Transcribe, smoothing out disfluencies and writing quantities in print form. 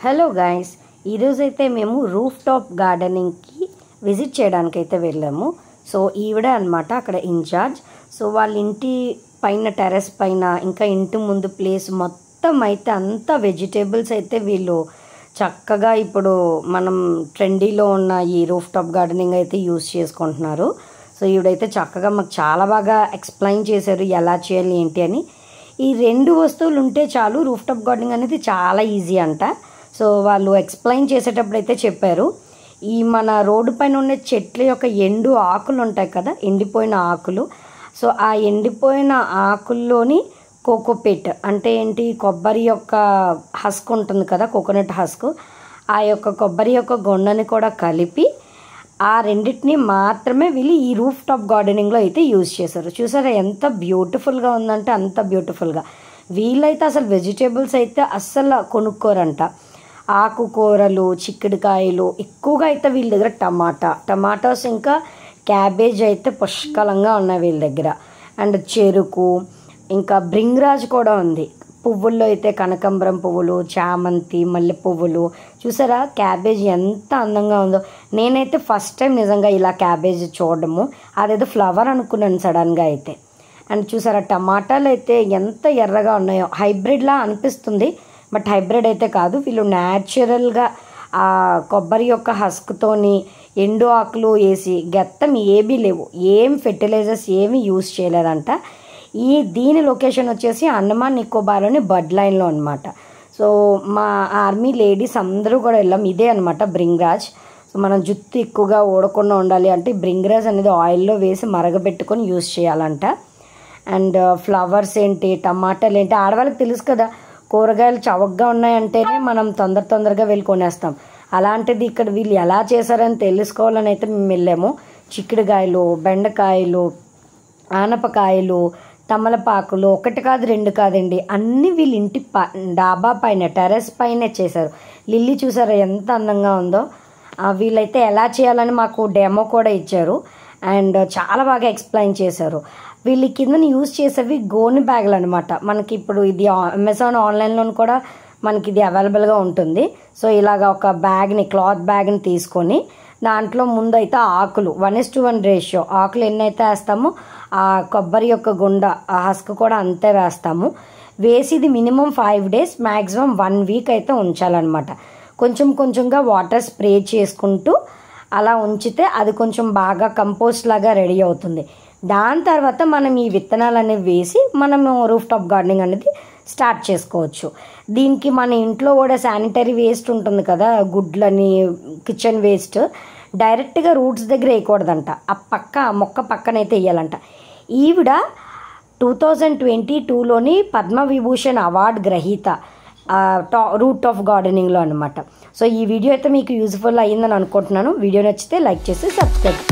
Hello guys, ఈరోజైతే మేము roof top గార్డెనింగ్కి visit చేయడానికైతే వెళ్ళాము. సో ఈవిడ అనమాట అక్కడ ఇన్ఛార్జ్. సో వాళ్ళ ఇంటి పైన టెర్రస్ పైన ఇంకా ఇంటి ముందు ప్లేస్ మొత్తం అయితే అంతా వెజిటేబుల్స్ అయితే వీళ్ళు చక్కగా ఇప్పుడు మనం ట్రెండీలో ఉన్న ఈ రూఫ్ టాప్ గార్డెనింగ్ అయితే యూస్ చేసుకుంటున్నారు. సో ఈవిడైతే చక్కగా మాకు చాలా బాగా ఎక్స్ప్లెయిన్ చేశారు ఎలా చేయాలి ఏంటి అని. ఈ రెండు వస్తువులు ఉంటే చాలు రూఫ్ టాప్ గార్డెనింగ్ అనేది చాలా ఈజీ అంట. సో వాళ్ళు ఎక్స్ప్లెయిన్ చేసేటప్పుడు అయితే చెప్పారు, ఈ మన రోడ్డు పైన ఉండే చెట్ల యొక్క ఎండు ఆకులు ఉంటాయి కదా, ఎండిపోయిన ఆకులు. సో ఆ ఎండిపోయిన ఆకుల్లోని కోకోపీట్ అంటే ఏంటి, కొబ్బరి యొక్క హస్క్ ఉంటుంది కదా, కోకోనట్ హస్క్, ఆ యొక్క కొబ్బరి యొక్క గొండని కూడా కలిపి ఆ రెండింటిని మాత్రమే వీళ్ళు ఈ రూఫ్ టాప్ గార్డెనింగ్లో అయితే యూజ్ చేశారు. చూసారా ఎంత బ్యూటిఫుల్గా ఉందంటే అంత బ్యూటిఫుల్గా. వీళ్ళైతే అసలు వెజిటేబుల్స్ అయితే అస్సలు కొనుక్కోరంట. ఆకుకూరలు, చిక్కుడుకాయలు ఎక్కువగా అయితే వీళ్ళ దగ్గర టమాటాస్ ఇంకా క్యాబేజ్ అయితే పుష్కలంగా ఉన్నాయి వీళ్ళ దగ్గర. అండ్ చెరుకు, ఇంకా బ్రింగ్రాజ్ కూడా ఉంది. పువ్వుల్లో అయితే కనకాంబరం పువ్వులు, చామంతి, మల్లె పువ్వులు. చూసారా క్యాబేజ్ ఎంత అందంగా ఉందో. నేనైతే ఫస్ట్ టైం నిజంగా ఇలా క్యాబేజ్ చూడడము, అదేదో ఫ్లవర్ అనుకున్నాను సడన్గా అయితే. అండ్ చూసారా టమాటాలు అయితే ఎంత ఎర్రగా ఉన్నాయో, హైబ్రిడ్లా అనిపిస్తుంది బట్ హైబ్రిడ్ అయితే కాదు. వీళ్ళు న్యాచురల్గా ఆ కొబ్బరి యొక్క హస్క్తోని ఎండు ఆకులు వేసి, గెత్తం ఏమీ లేవు, ఏం ఫెర్టిలైజర్స్ ఏమీ యూజ్ చేయలేదంట. దీని లొకేషన్ వచ్చేసి అండమాన్ నికోబార్లోని బడ్ లైన్లో అనమాట. సో మా ఆర్మీ లేడీస్ అందరూ కూడా వెళ్ళాం. ఇదే అనమాట బ్రింగ్రాజ్. సో మనం జుట్టు ఎక్కువగా ఊడకుండా ఉండాలి అంటే బ్రింగ్రాజ్ అనేది ఆయిల్లో వేసి మరగబెట్టుకొని యూజ్ చేయాలంట. అండ్ ఫ్లవర్స్ ఏంటి, టమాటాలు ఏంటి, ఆడవాళ్ళకి తెలుసు కదా, కూరగాయలు చవకగా ఉన్నాయంటేనే మనం తొందరగా వెళ్ళి కొనేస్తాం. అలాంటిది ఇక్కడ వీళ్ళు ఎలా చేశారని తెలుసుకోవాలని అయితే మేము వెళ్ళాము. చిక్కుడుకాయలు, బెండకాయలు, ఆనపకాయలు, తమలపాకులు, ఒకటి కాదు రెండు కాదండి, అన్నీ వీళ్ళ ఇంటి డాబా పైన టెర్రస్ పైన చేశారు. లిల్లీ చూసారా ఎంత అందంగా ఉందో. వీళ్ళైతే ఎలా చేయాలని మాకు డెమో కూడా ఇచ్చారు అండ్ చాలా బాగా ఎక్స్ప్లెయిన్ చేశారు. వీళ్ళు కిందని యూజ్ చేసేవి గోని బ్యాగులు అనమాట. మనకి ఇప్పుడు ఇది అమెజాన్ ఆన్లైన్లో కూడా మనకి ఇది అవైలబుల్గా ఉంటుంది. సో ఇలాగ ఒక బ్యాగ్ని, క్లాత్ బ్యాగ్ని తీసుకొని దాంట్లో ముందు అయితే ఆకులు 1:1 రేషియో, ఆకులు ఎన్నైతే వేస్తామో ఆ కొబ్బరి యొక్క గుండ, ఆ హస్క్ కూడా అంతే వేస్తాము. వేసి ఇది మినిమం 5 days, మ్యాక్సిమం 1 week అయితే ఉంచాలన్నమాట. కొంచెంగా వాటర్ స్ప్రే చేసుకుంటూ అలా ఉంచితే అది కొంచెం బాగా కంపోస్ట్ లాగా రెడీ అవుతుంది. దాని తర్వాత మనం ఈ విత్తనాలు అనేవి వేసి మనము రూఫ్ టాప్ గార్డెనింగ్ అనేది స్టార్ట్ చేసుకోవచ్చు. దీనికి మన ఇంట్లో కూడా శానిటరీ వేస్ట్ ఉంటుంది కదా, గుడ్లని, కిచెన్ వేస్ట్, డైరెక్ట్గా రూట్స్ దగ్గర వేయకూడదంట. ఆ మొక్క పక్కనైతే వేయాలంట. ఈవిడ 2022లోని పద్మవిభూషణ్ అవార్డు గ్రహీత రూట్ ఆఫ్ గార్డెనింగ్లో అనమాట. సో ఈ వీడియో అయితే మీకు యూజ్ఫుల్ అయ్యిందని అనుకుంటున్నాను. వీడియో నచ్చితే లైక్ చేసి సబ్స్క్రైబ్.